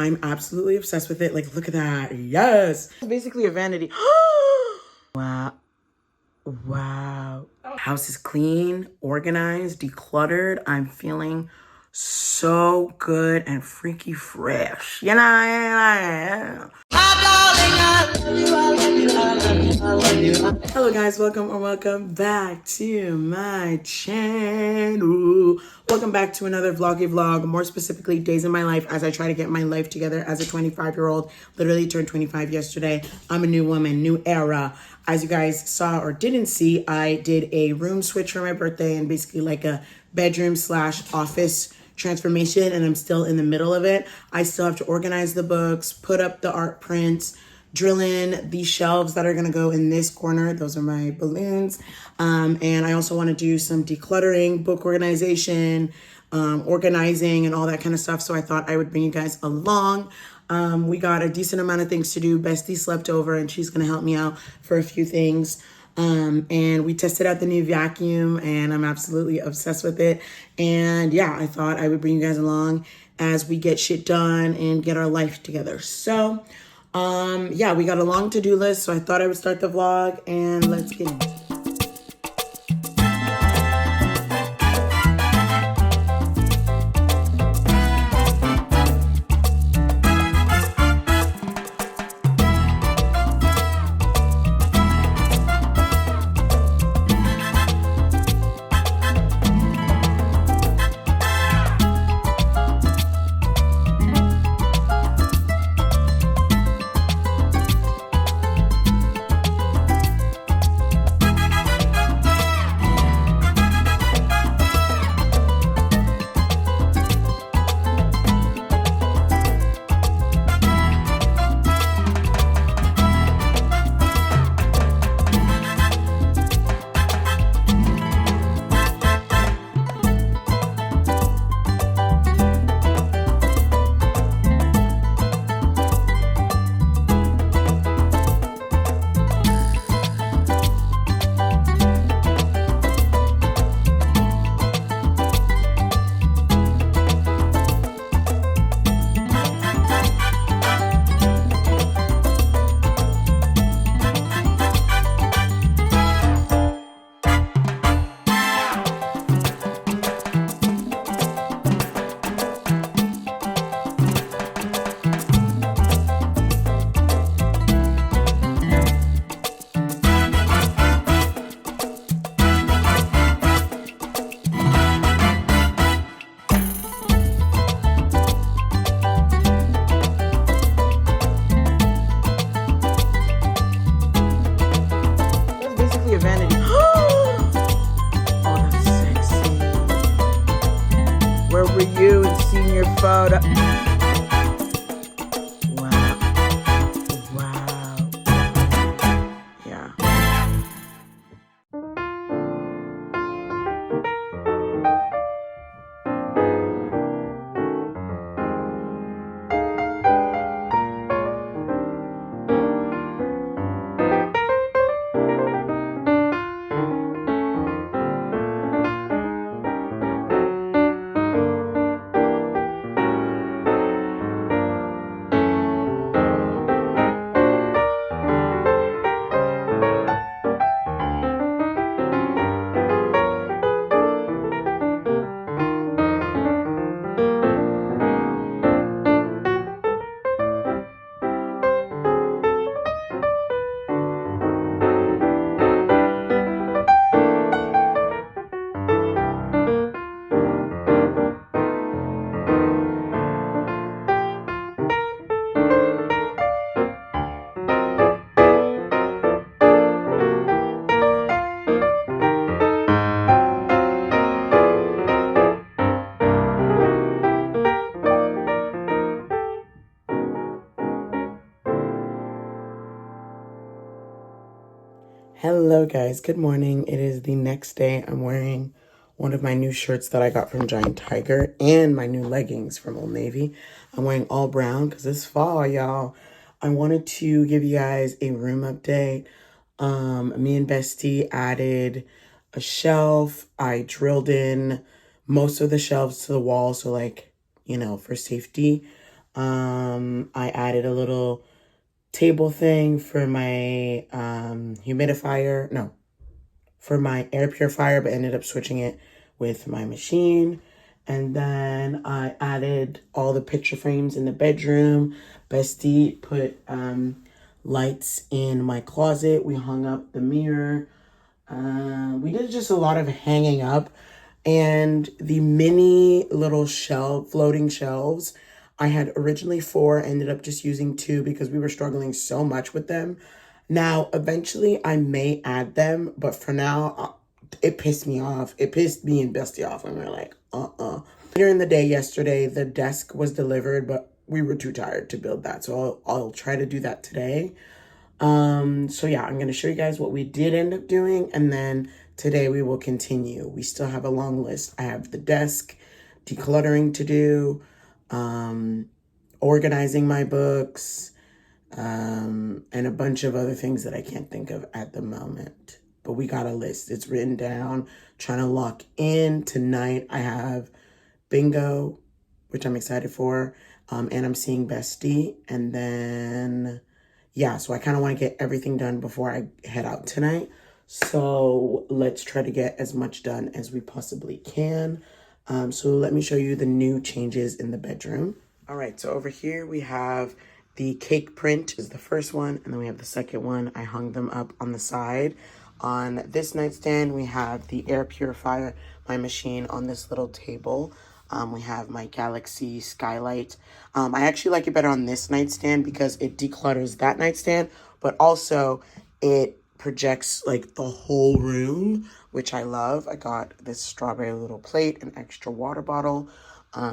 I'm absolutely obsessed with it. Like, look at that. Yes. It's basically a vanity. Wow. Wow. House is clean, organized, decluttered. I'm feeling so good and freaky fresh. You know? Hello guys, welcome back to my channel. Welcome back to another vloggy vlog, more specifically days in my life as I try to get my life together as a 25-year-old. Literally turned 25 yesterday. I'm a new woman, new era. As you guys saw or didn't see, I did a room switch for my birthday and basically like a bedroom / office transformation, and I'm still in the middle of it. I still have to organize the books, put up the art prints, drill in these shelves that are gonna go in this corner. Those are my balloons. And I also wanna do some decluttering, book organization, organizing and all that kind of stuff. So I thought I would bring you guys along. We got a decent amount of things to do. Bestie slept over and she's gonna help me out for a few things. And we tested out the new vacuum and I'm absolutely obsessed with it. And yeah, I thought I would bring you guys along as we get shit done and get our life together. So, yeah, we got a long to-do list. So I thought I would start the vlog and let's get into it. You and senior photo. Wow. Wow. Yeah. Hello guys, good morning. It is the next day. I'm wearing one of my new shirts that I got from Giant Tiger and my new leggings from Old Navy. I'm wearing all brown because it's fall, y'all. I wanted to give you guys a room update. Me and Bestie added a shelf. I drilled in most of the shelves to the wall, so like, you know, for safety. I added a little table thing for my humidifier. No, for my air purifier, but ended up switching it with my machine. And then I added all the picture frames in the bedroom. Bestie put lights in my closet. We hung up the mirror. We did just a lot of hanging up. And the mini little floating shelves, I had originally 4, ended up just using 2 because we were struggling so much with them. Now, eventually I may add them, but for now, it pissed me off. It pissed me and Bestie off, and we were like, Later in the day yesterday, the desk was delivered, but we were too tired to build that. So I'll try to do that today. So yeah, I'm going to show you guys what we did end up doing, and then today we will continue. We still have a long list. I have the desk, decluttering to do, organizing my books, and a bunch of other things that I can't think of at the moment. But we got a list. It's written down. Trying to lock in. Tonight I have bingo, which I'm excited for, and I'm seeing Bestie, and then yeah, so I kind of want to get everything done before I head out tonight. So let's try to get as much done as we possibly can. So let me show you the new changes in the bedroom. All right, so over here we have the cake print is the first one, and then we have the second one. I hung them up on the side. On this nightstand, we have the air purifier, my machine on this little table. We have my Galaxy skylight. I actually like it better on this nightstand because it declutters that nightstand, but also it projects like the whole room, which I love. I got this strawberry little plate, an extra water bottle.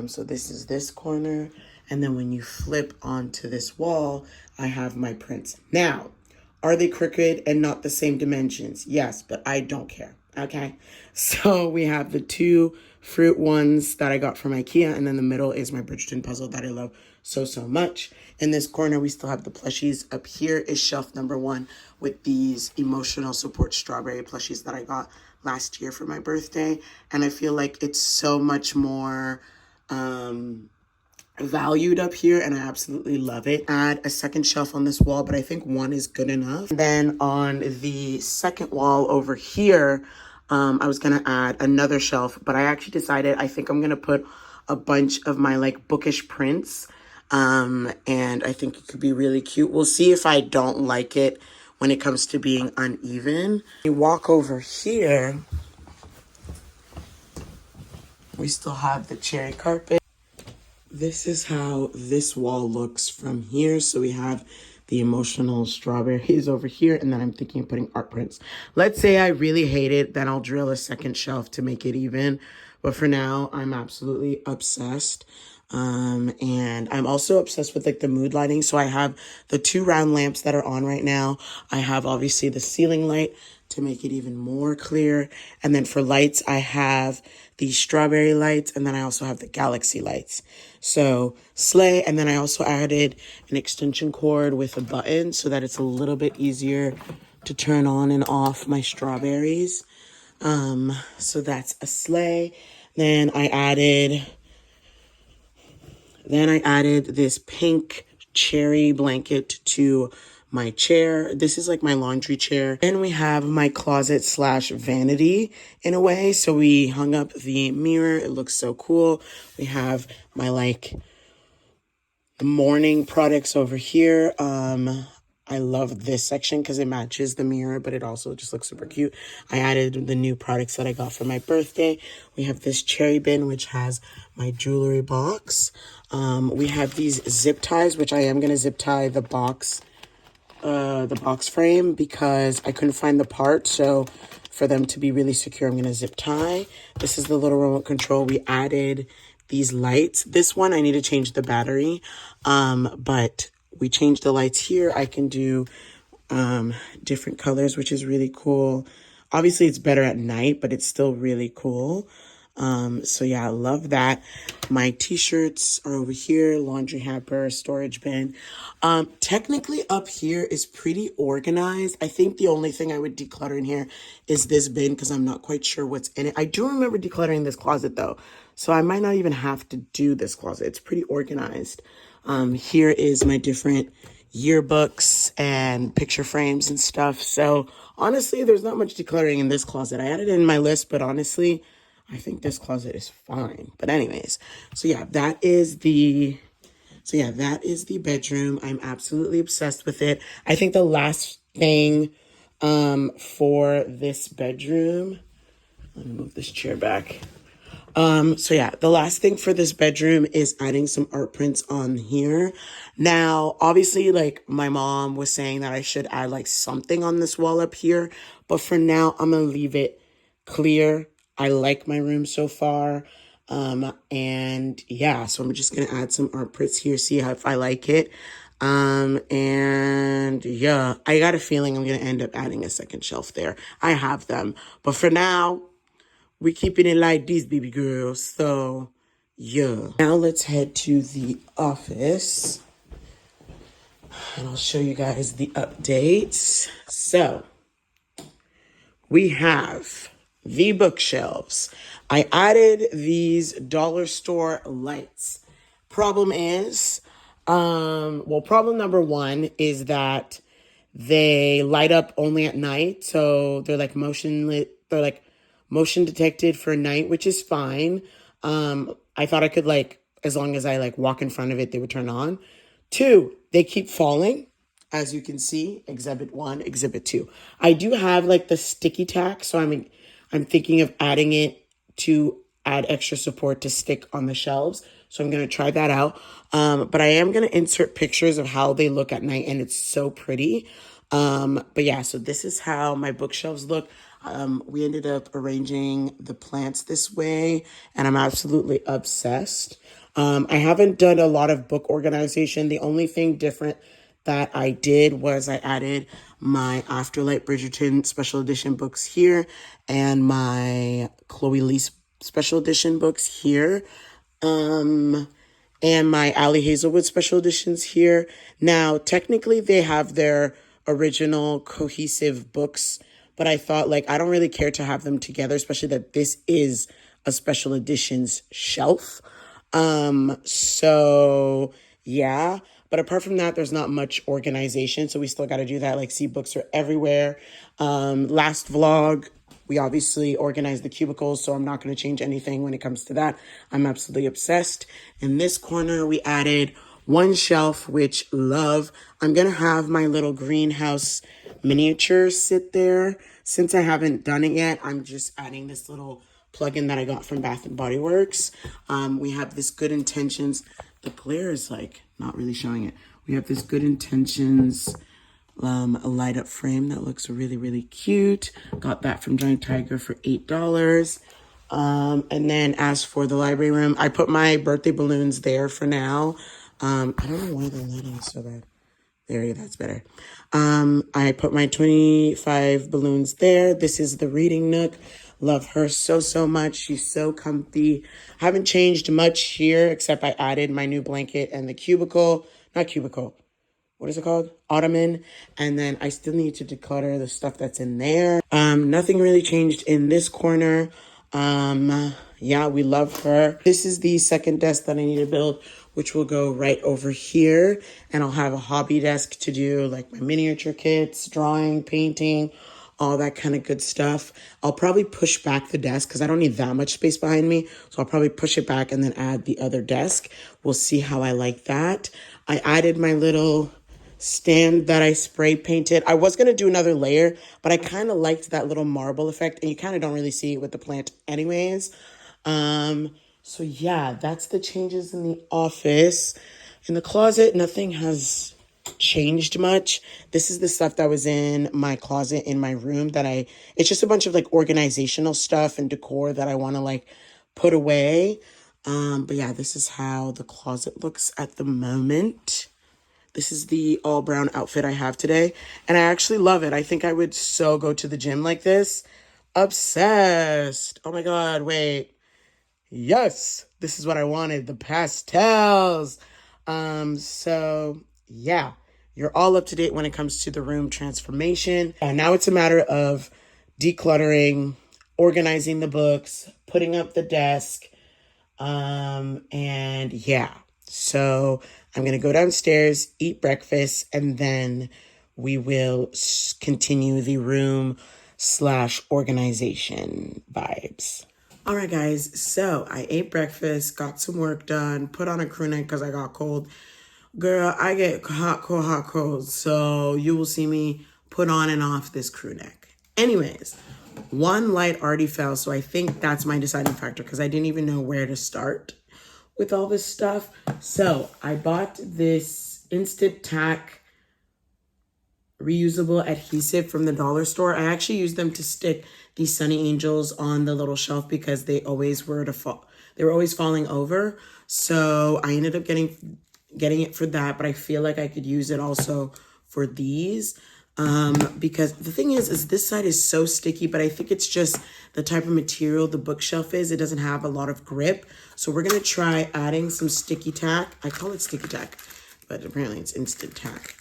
So this is this corner. And then when you flip onto this wall, I have my prints. Now, are they crooked and not the same dimensions? Yes, but I don't care. Okay. So we have the 2 fruit ones that I got from IKEA, and then the middle is my Bridgerton puzzle that I love so much. In this corner, we still have the plushies. Up here is shelf number 1 with these emotional support strawberry plushies that I got last year for my birthday. And I feel like it's so much more valued up here, and I absolutely love it. Add a second shelf on this wall, but I think 1 is good enough. And then on the second wall over here, I was gonna add another shelf, but I actually decided I think I'm gonna put a bunch of my like bookish prints, and I think it could be really cute. We'll see if I don't like it when it comes to being uneven. You walk over here, we still have the cherry carpet. This is how this wall looks from here. So we have the emotional strawberries over here, and then I'm thinking of putting art prints. Let's say I really hate it, then I'll drill a second shelf to make it even. But for now, I'm absolutely obsessed. And I'm also obsessed with like the mood lighting. So I have the 2 round lamps that are on right now. I have obviously the ceiling light to make it even more clear. And then for lights, I have the strawberry lights, and then I also have the Galaxy lights. So slay. And then I also added an extension cord with a button so that it's a little bit easier to turn on and off my strawberries. So that's a slay. Then I added this pink cherry blanket to my chair. This is like my laundry chair. And we have my closet / vanity in a way. So we hung up the mirror. It looks so cool. We have my like morning products over here. I love this section because it matches the mirror, but it also just looks super cute. I added the new products that I got for my birthday. We have this cherry bin, which has my jewelry box. We have these zip ties, which I am going to zip tie the box frame because I couldn't find the part. So for them to be really secure, I'm going to zip tie. This is the little remote control. We added these lights. This one, I need to change the battery. But we changed the lights here. I can do different colors, which is really cool. Obviously, it's better at night, but it's still really cool. So yeah, I love that. My t-shirts are over here, laundry hamper, storage bin. Technically up here is pretty organized. I think the only thing I would declutter in here is this bin because I'm not quite sure what's in it. I do remember decluttering this closet though, so I might not even have to do this closet. It's pretty organized. Here is my different yearbooks and picture frames and stuff. So honestly, there's not much decluttering in this closet. I added it in my list, but honestly, I think this closet is fine. But anyways, that is the bedroom. I'm absolutely obsessed with it. I think the last thing for this bedroom, let me move this chair back. The last thing for this bedroom is adding some art prints on here. Now, obviously, like my mom was saying that I should add like something on this wall up here, but for now, I'm gonna leave it clear. I like my room so far. And yeah, so I'm just gonna add some art prints here, see how if I like it. And yeah, I got a feeling I'm gonna end up adding a second shelf there. I have them, but for now, we keeping it like this, baby girl. So, yeah. Now let's head to the office. And I'll show you guys the updates. So, we have the bookshelves. I added these dollar store lights. Problem is, problem number one is that they light up only at night. So they're like motion detected for night, which is fine. I thought I could as long as I walk in front of it, they would turn on. Two, they keep falling. As you can see, exhibit 1, exhibit 2. I do have the sticky tack, so I'm thinking of adding it to add extra support to stick on the shelves. So I'm going to try that out. But I am going to insert pictures of how they look at night, and it's so pretty. But yeah, so this is how my bookshelves look. We ended up arranging the plants this way, and I'm absolutely obsessed. I haven't done a lot of book organization. The only thing different that I did was I added my Afterlight Bridgerton special edition books here and my Chloe Lease special edition books here. And my Ali Hazelwood special editions here. Now, technically, they have their original cohesive books, but I thought I don't really care to have them together, especially that this is a special editions shelf. So yeah, but apart from that, there's not much organization. So we still got to do that. See, books are everywhere. Last vlog, we obviously organized the cubicles, so I'm not going to change anything when it comes to that. I'm absolutely obsessed. In this corner, we added one shelf, which love. I'm going to have my little greenhouse miniature sit there. Since I haven't done it yet, I'm just adding this little plug-in that I got from Bath and Body Works. We have this Good Intentions. The glare is not really showing it. We have this Good Intentions a light up frame that looks really, really cute. Got that from Giant Tiger for $8. And then as for the library room, I put my birthday balloons there for now. I don't know why the lighting is so bad. There, that's better. I put my 25 balloons there. This is the reading nook. Love her so, so much. She's so comfy. Haven't changed much here, except I added my new blanket and the not cubicle. What is it called? Ottoman. And then I still need to declutter the stuff that's in there. Nothing really changed in this corner. Yeah, we love her. This is the second desk that I need to build, which will go right over here. And I'll have a hobby desk to do my miniature kits, drawing, painting, all that kind of good stuff. I'll probably push back the desk because I don't need that much space behind me. So I'll probably push it back and then add the other desk. We'll see how I like that. I added my little stand that I spray painted. I was going to do another layer, but I kind of liked that little marble effect, and you kind of don't really see it with the plant anyways. So yeah, that's the changes in the office. In the closet, nothing has changed much. This is the stuff that was in my closet in my room it's just a bunch of organizational stuff and decor that I want to put away. But yeah, this is how the closet looks at the moment. This is the all brown outfit I have today, and I actually love it. I think I would so go to the gym like this. Obsessed. Oh my God, wait. Yes, this is what I wanted, the pastels. So yeah, you're all up to date when it comes to the room transformation. And now it's a matter of decluttering, organizing the books, putting up the desk. And yeah, so I'm going to go downstairs, eat breakfast, and then we will continue the room/organization vibes. All right, guys. So I ate breakfast, got some work done, put on a crew neck because I got cold. Girl, I get hot, cold. So you will see me put on and off this crew neck. Anyways, one light already fell. So I think that's my deciding factor because I didn't even know where to start with all this stuff. So I bought this Instant Tack reusable adhesive from the dollar store. I actually used them to stick these Sunny Angels on the little shelf because they always were they were always falling over. So I ended up getting it for that, but I feel like I could use it also for these. Because the thing is this side is so sticky, but I think it's just the type of material the bookshelf is. It doesn't have a lot of grip. So we're going to try adding some sticky tack. I call it sticky tack, but apparently it's Instant Tack.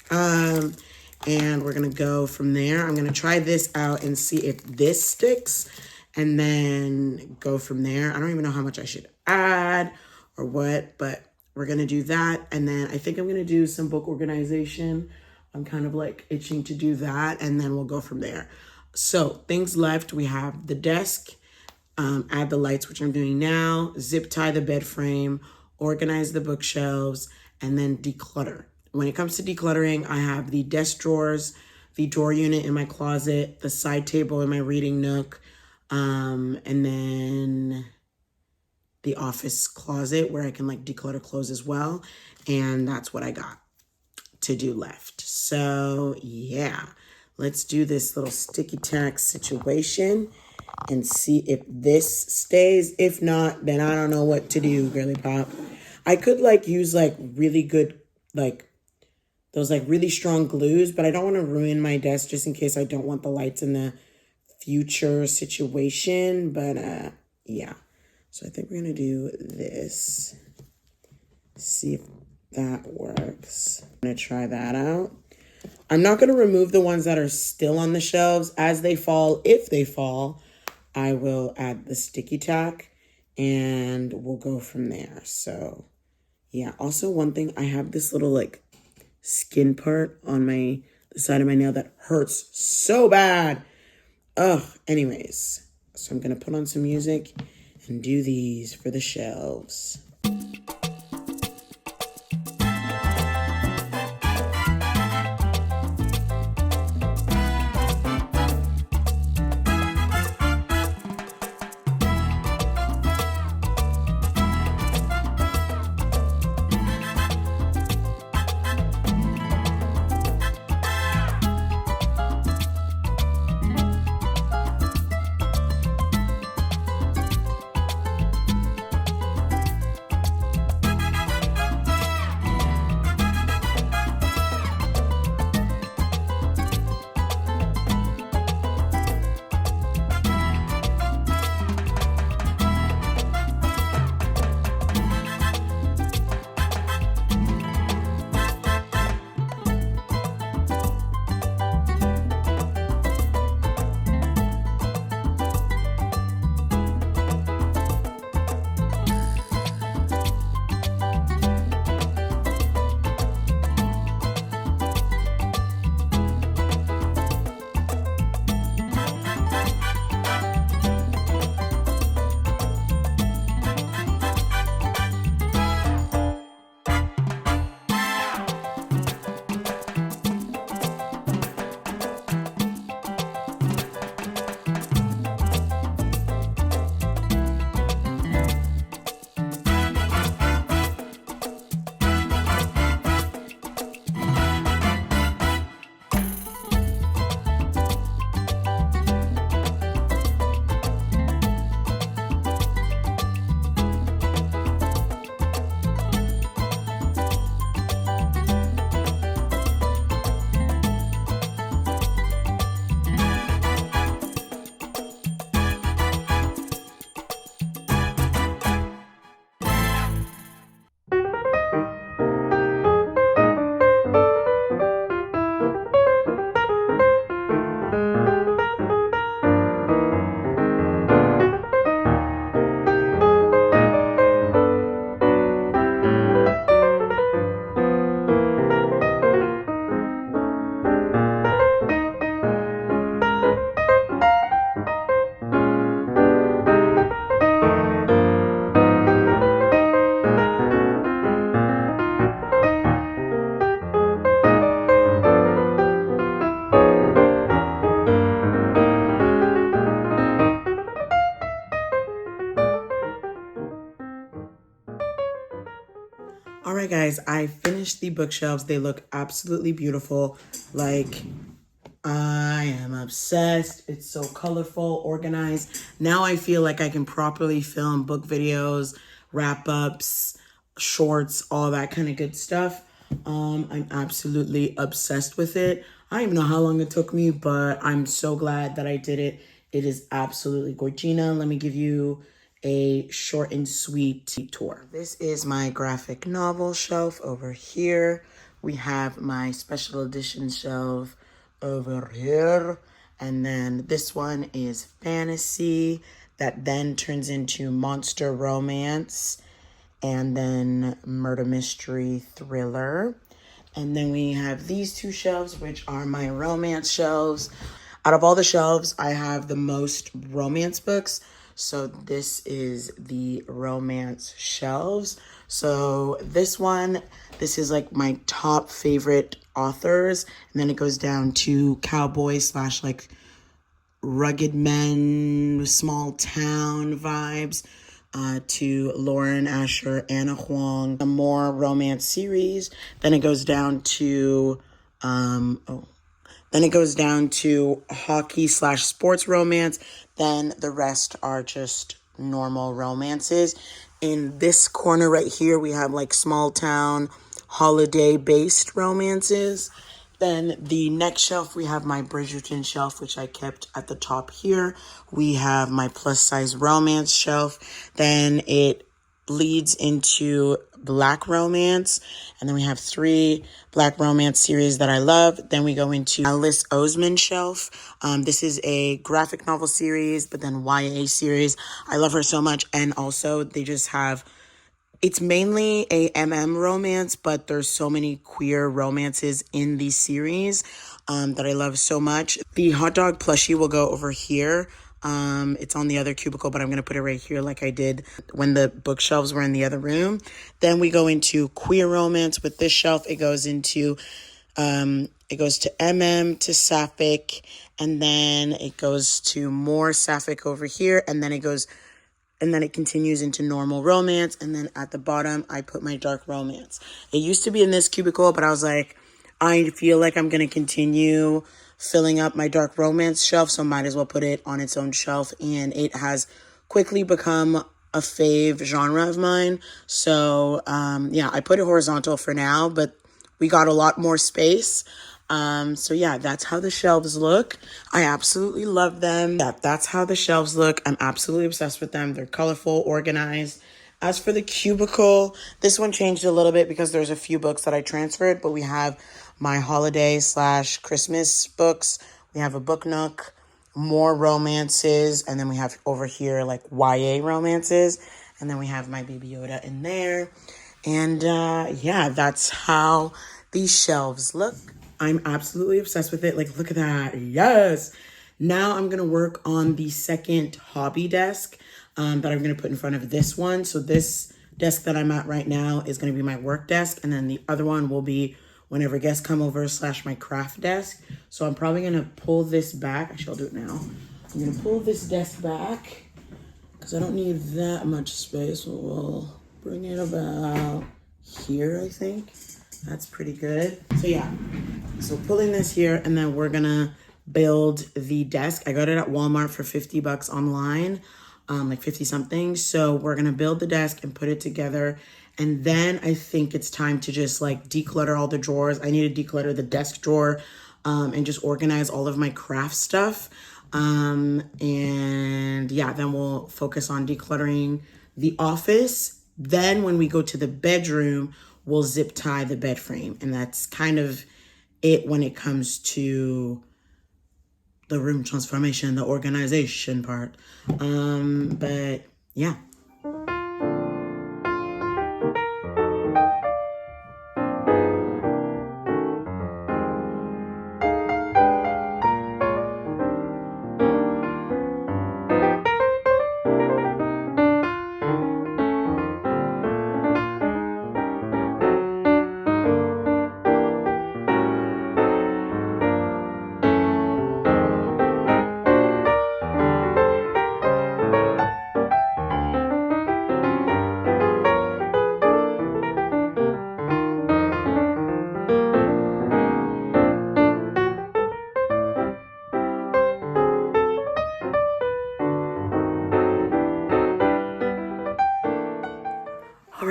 And we're going to go from there. I'm going to try this out and see if this sticks and then go from there. I don't even know how much I should add or what, but we're going to do that. And then I think I'm going to do some book organization. I'm kind of like itching to do that, and then we'll go from there. So things left, we have the desk, add the lights, which I'm doing now, zip tie the bed frame, organize the bookshelves, and then declutter. When it comes to decluttering, I have the desk drawers, the drawer unit in my closet, the side table in my reading nook, and then the office closet where I can like declutter clothes as well. And that's what I got to do left. So yeah, let's do this little sticky tack situation and see if this stays. If not, then I don't know what to do, girly pop. I could like use like really good, like those like really strong glues, but I don't want to ruin my desk just in case I don't want the lights in the future situation. But yeah, so I think we're gonna do this, see if that works. I'm gonna try that out. I'm not gonna remove the ones that are still on the shelves. As they fall, if they fall, I will add the sticky tack and we'll go from there. So yeah, also one thing, I have this little like skin part on the side of my nail that hurts so bad. Ugh, anyways, so I'm gonna put on some music and do these for the shelves. right, guys, I finished the bookshelves. They look absolutely beautiful. Like, I am obsessed. It's so colorful, organized. Now I feel like I can properly film book videos, wrap-ups, shorts, all that kind of good stuff. I'm absolutely obsessed with it. I don't even know how long it took me, but I'm so glad that I did it. It is absolutely gorgina. Let me give you a short and sweet tour. This is my graphic novel shelf over here. We have my special edition shelf over here. And then this one is fantasy that then turns into monster romance and then murder mystery thriller. And then we have these two shelves, which are my romance shelves. Out of all the shelves, I have the most romance books. So this is the romance shelves. So this is like my top favorite authors. And then it goes down to cowboys / like rugged men, small town vibes. To Lauren Asher, Anna Huang, a more romance series. Then it goes down to hockey / sports romance. Then the rest are just normal romances. In this corner right here, we have like small town, holiday-based romances. Then the next shelf, we have my Bridgerton shelf, which I kept at the top here. We have my plus size romance shelf. Then it leads into Black romance. And then we have 3 Black romance series that I love. Then we go into Alice Oseman shelf. This is a graphic novel series, but then YA series. I love her so much. And also they just have, it's mainly a romance, but there's so many queer romances in these series that I love so much. The hot dog plushie will go over here. It's on the other cubicle, but I'm going to put it right here like I did when the bookshelves were in the other room. Then we go into queer romance with this shelf. It goes to to sapphic, and then it goes to more sapphic over here, and then it continues into normal romance. And then at the bottom, I put my dark romance. It used to be in this cubicle, but I was like, I feel like I'm going to continue filling up my dark romance shelf, so might as well put it on its own shelf. And it has quickly become a fave genre of mine. So, yeah, I put it horizontal for now, but we got a lot more space. So yeah, that's how the shelves look. I absolutely love them. That's how the shelves look. I'm absolutely obsessed with them. They're colorful, organized. As for the cubicle, this one changed a little bit because there's a few books that I transferred, but we have my holiday / Christmas books. We have a book nook, more romances, and then we have over here like YA romances, and then we have my Baby Yoda in there. And yeah, that's how these shelves look. I'm absolutely obsessed with it. Like, look at that. Yes. Now I'm going to work on the second hobby desk that I'm going to put in front of this one. So this desk that I'm at right now is going to be my work desk. And then the other one will be whenever guests come over / my craft desk. So I'm probably going to pull this back. Actually, I'll do it now. I'm going to pull this desk back because I don't need that much space. We'll bring it about here, I think. That's pretty good. So yeah, so pulling this here, and then we're gonna build the desk. I got it at Walmart for $50 online, like 50 something. So we're gonna build the desk and put it together. And then I think it's time to just like declutter all the drawers. I need to declutter the desk drawer and just organize all of my craft stuff. And yeah, then we'll focus on decluttering the office. Then when we go to the bedroom, we'll zip tie the bed frame. And that's kind of it when it comes to the room transformation, the organization part. But yeah.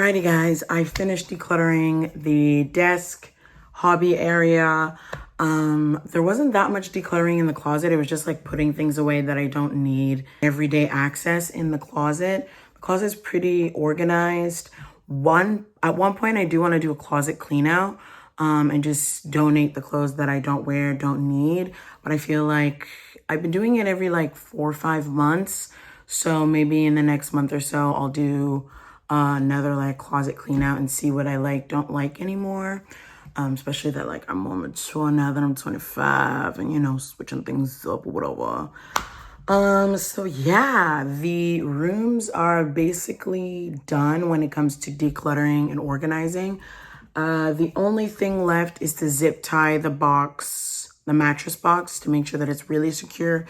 Alrighty guys, I finished decluttering the desk, hobby area. There wasn't that much decluttering in the closet. It was just like putting things away that I don't need everyday access in the closet. The closet's pretty organized. At one point I do want to do a closet clean out and just donate the clothes that I don't wear, don't need. But I feel like I've been doing it every like 4 or 5 months. So maybe in the next month or so, I'll do another like closet clean out and see what I like, don't like anymore. Especially that like I'm more mature now that I'm 25 and, you know, switching things up or whatever. So yeah, the rooms are basically done when it comes to decluttering and organizing. The only thing left is to zip tie the box, the mattress box, to make sure that it's really secure.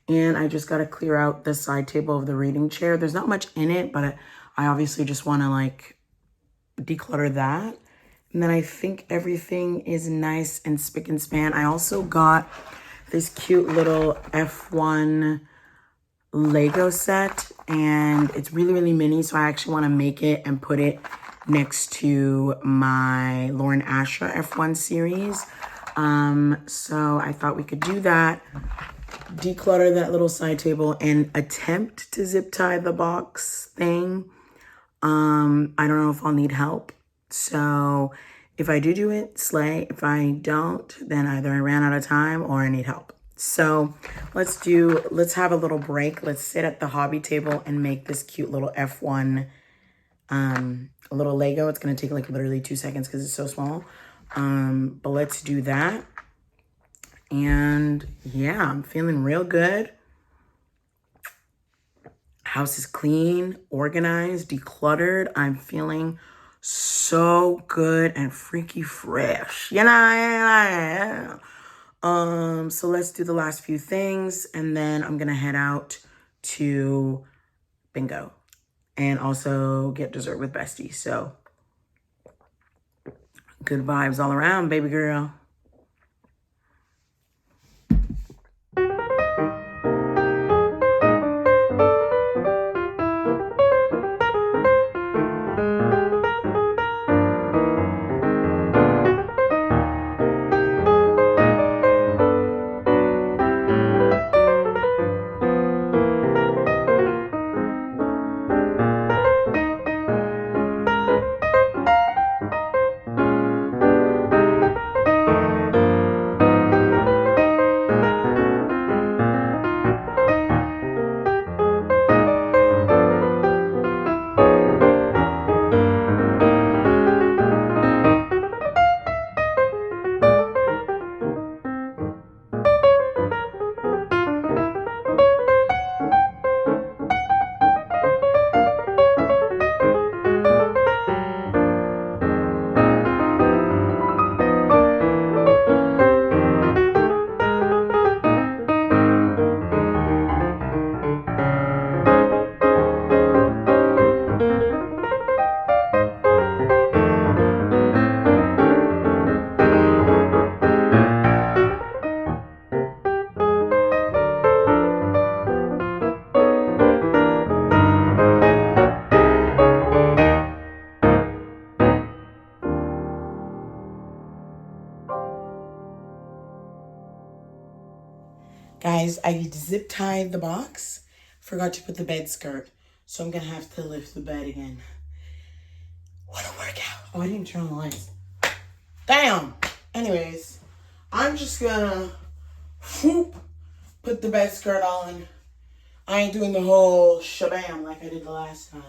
And I just got to clear out the side table of the reading chair. There's not much in it, but I obviously just want to like declutter that. And then I think everything is nice and spick and span. I also got this cute little F1 Lego set, and it's really, really mini. So I actually want to make it and put it next to my Lauren Asher F1 series. So I thought we could do that, declutter that little side table and attempt to zip tie the box thing. I don't know if I'll need help. So if I do it, slay. If I don't, then either I ran out of time or I need help. So let's have a little break. Let's sit at the hobby table and make this cute little F1, a little Lego. It's going to take like literally 2 seconds because it's so small. But let's do that. And yeah, I'm feeling real good. House is clean, organized, decluttered. I'm feeling so good and freaky fresh. You know? So let's do the last few things and then I'm gonna head out to bingo and also get dessert with Bestie. So good vibes all around, baby girl. Guys, I zip tied the box, forgot to put the bed skirt, so I'm gonna have to lift the bed again. What a workout. Oh, I didn't turn on the lights. Damn. Anyways, I'm just gonna put the bed skirt on. I ain't doing the whole shabam like I did the last time.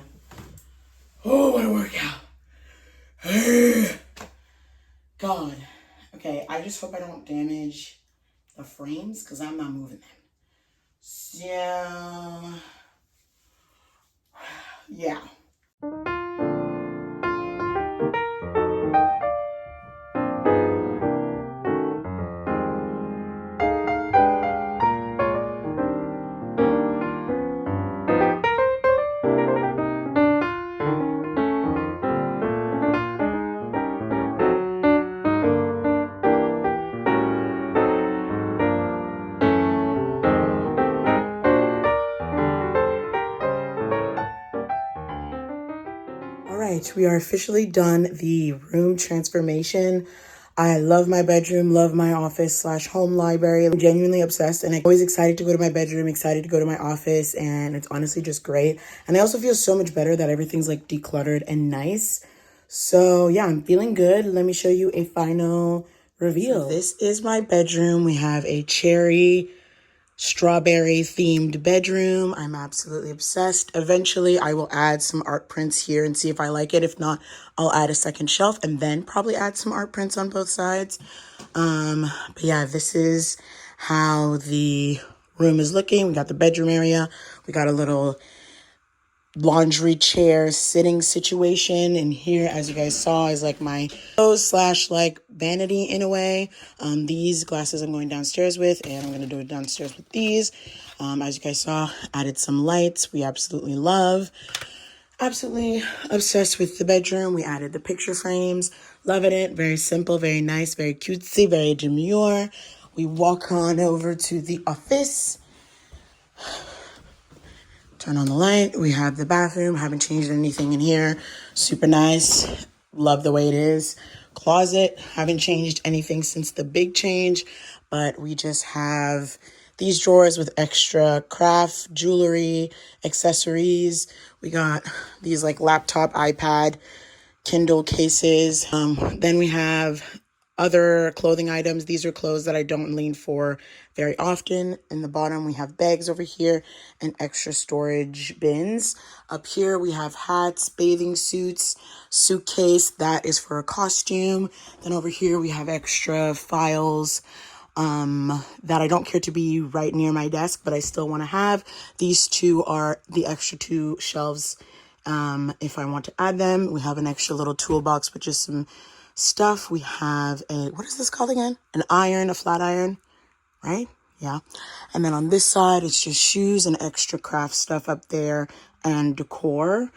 Oh, what a workout. God. Okay, I just hope I don't damage the frames because I'm not moving them. So, yeah. right, we are officially done the room transformation. I love my bedroom, love my office slash home library. I'm genuinely obsessed, and I'm always excited to go to my bedroom, excited to go to my office, and it's honestly just great. And I also feel so much better that everything's like decluttered and nice. So yeah, I'm feeling good. Let me show you a final reveal. So this is my bedroom. We have a cherry strawberry themed bedroom. I'm absolutely obsessed. Eventually I will add some art prints here and see if I like it. If not, I'll add a second shelf and then probably add some art prints on both sides. But yeah, this is how the room is looking. We got the bedroom area. We got a little laundry chair sitting situation, and here, as you guys saw, is like my clothes slash like vanity in a way. These glasses I'm going downstairs with, and I'm going to do it downstairs with these. As you guys saw, added some lights we absolutely love. Absolutely obsessed with the bedroom. We added the picture frames, loving it. Very simple, very nice, very cutesy, very demure. We walk on over to the office. Turn on the light. We have the bathroom. Haven't changed anything in here. Super nice. Love the way it is. Closet. Haven't changed anything since the big change, but we just have these drawers with extra craft, jewelry, accessories. We got these like laptop, iPad, Kindle cases. Then we have other clothing items. These are clothes that I don't lean for very often. In the bottom, we have bags over here and extra storage bins. Up here, we have hats, bathing suits, suitcase. That is for a costume. Then over here, we have extra files that I don't care to be right near my desk, but I still want to have. These two are the extra two shelves. If I want to add them, we have an extra little toolbox, which is some stuff. We have what is this called again? An iron, a flat iron, right? Yeah. And then on this side, it's just shoes and extra craft stuff up there and decor.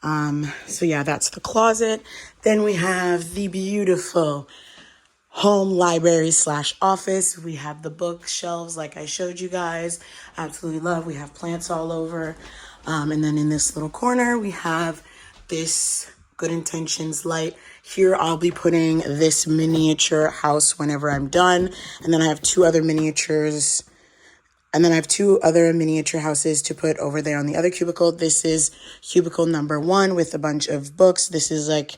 So yeah, that's the closet. Then we have the beautiful home library slash office. We have the bookshelves like I showed you guys. Absolutely love. We have plants all over. And then in this little corner, we have this Good Intentions light. Here I'll be putting this miniature house whenever I'm done. And then I have two other miniatures. And then I have two other miniature houses to put over there on the other cubicle. This is cubicle number 1 with a bunch of books. This is like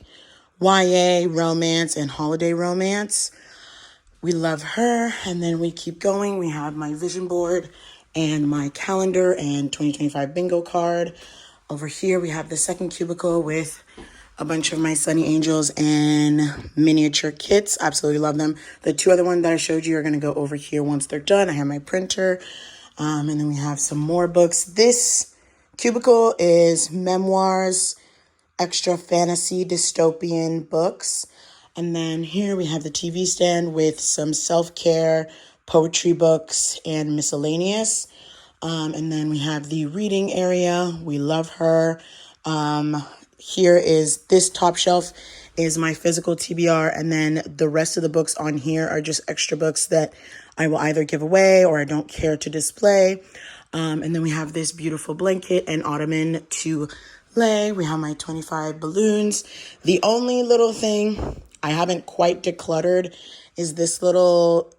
YA, romance, and holiday romance. We love her. And then we keep going. We have my vision board and my calendar and 2025 bingo card. Over here, we have the second cubicle with a bunch of my Sunny Angels and miniature kits. Absolutely love them. The two other ones that I showed you are going to go over here once they're done. I have my printer. And then we have some more books. This cubicle is memoirs, extra fantasy dystopian books. And then here we have the TV stand with some self-care, poetry books, and miscellaneous. And then we have the reading area. We love her. Here is this top shelf is my physical TBR. And then the rest of the books on here are just extra books that I will either give away or I don't care to display. And then we have this beautiful blanket and ottoman to lay. We have my 25 balloons. The only little thing I haven't quite decluttered is this little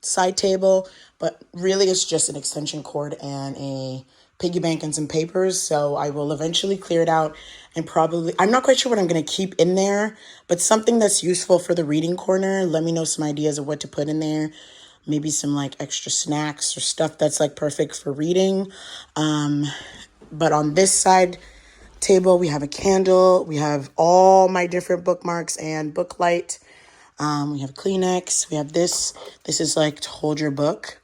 side table, but really it's just an extension cord and a piggy bank and some papers. So I will eventually clear it out and probably, I'm not quite sure what I'm going to keep in there, but something that's useful for the reading corner. Let me know some ideas of what to put in there. Maybe some like extra snacks or stuff that's like perfect for reading. But on this side table, we have a candle. We have all my different bookmarks and book light. We have Kleenex. We have this. This is like to hold your book.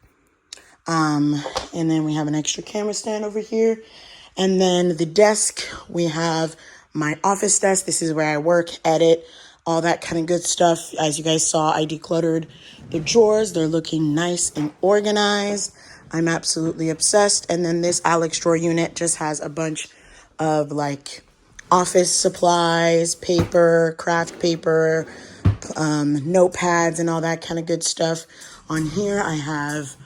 And then we have an extra camera stand over here. And then the desk, we have my office desk. This is where I work, edit, all that kind of good stuff. As you guys saw, I decluttered the drawers. They're looking nice and organized. I'm absolutely obsessed. And then this Alex drawer unit just has a bunch of like office supplies, paper, craft paper, notepads, and all that kind of good stuff. On here, I have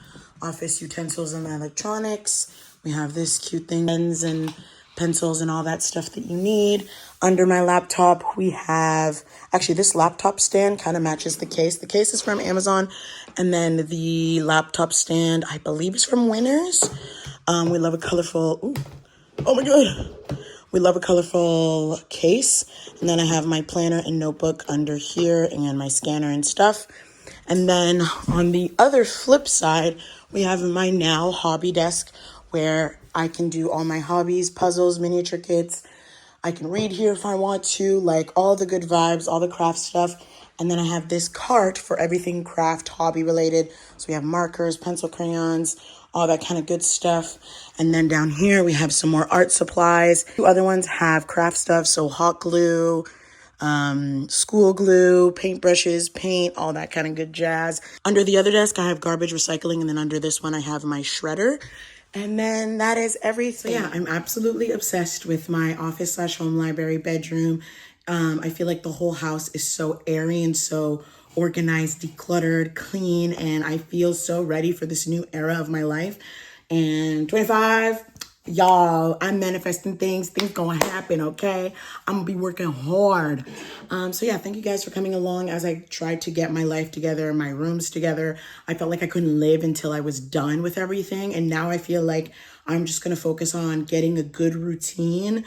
office utensils and electronics. We have this cute thing, pens and pencils and all that stuff that you need. Under my laptop, we have, actually this laptop stand kind of matches the case. The case is from Amazon, and then the laptop stand, I believe, is from Winners. We love a colorful, ooh, oh my God. We love a colorful case. And then I have my planner and notebook under here and my scanner and stuff. And then on the other flip side, we have my now hobby desk where I can do all my hobbies, puzzles, miniature kits. I can read here if I want to, like all the good vibes, all the craft stuff. And then I have this cart for everything craft, hobby related. So we have markers, pencil crayons, all that kind of good stuff. And then down here we have some more art supplies. Two other ones have craft stuff, so hot glue, school glue, paintbrushes, paint, all that kind of good jazz. Under the other desk, I have garbage recycling, and then under this one, I have my shredder. And then that is everything. So yeah, I'm absolutely obsessed with my office / home library bedroom. I feel like the whole house is so airy and so organized, decluttered, clean, and I feel so ready for this new era of my life. And 25, y'all, I'm manifesting things gonna happen, okay? I'm gonna be working hard. So yeah, thank you guys for coming along as I tried to get my life together, my rooms together. I felt like I couldn't live until I was done with everything, and now I feel like I'm just gonna focus on getting a good routine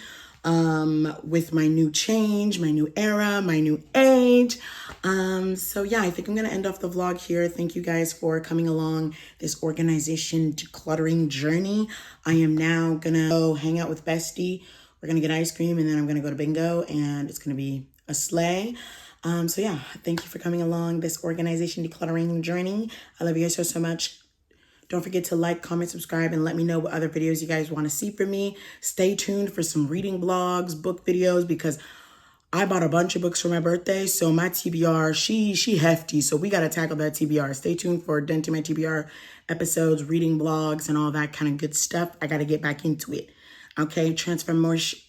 with my new change, my new era, my new age. So yeah, I think I'm gonna end off the vlog here. Thank you guys for coming along this organization decluttering journey. I am now gonna go hang out with Bestie. We're gonna get ice cream, and then I'm gonna go to bingo, and it's gonna be a sleigh. So yeah, thank you for coming along this organization decluttering journey. I love you guys so much. Don't forget to like, comment, subscribe, and let me know what other videos you guys want to see from me. Stay tuned for some reading blogs, book videos, because I bought a bunch of books for my birthday. So my TBR, she hefty. So we got to tackle that TBR. Stay tuned for Dent to my TBR episodes, reading blogs, and all that kind of good stuff. I got to get back into it. Okay, transformation.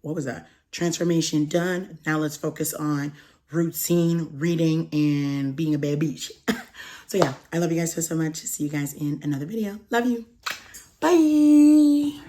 What was that? Transformation done. Now let's focus on routine, reading, and being a bad bitch. So yeah, I love you guys so much. See you guys in another video. Love you. Bye.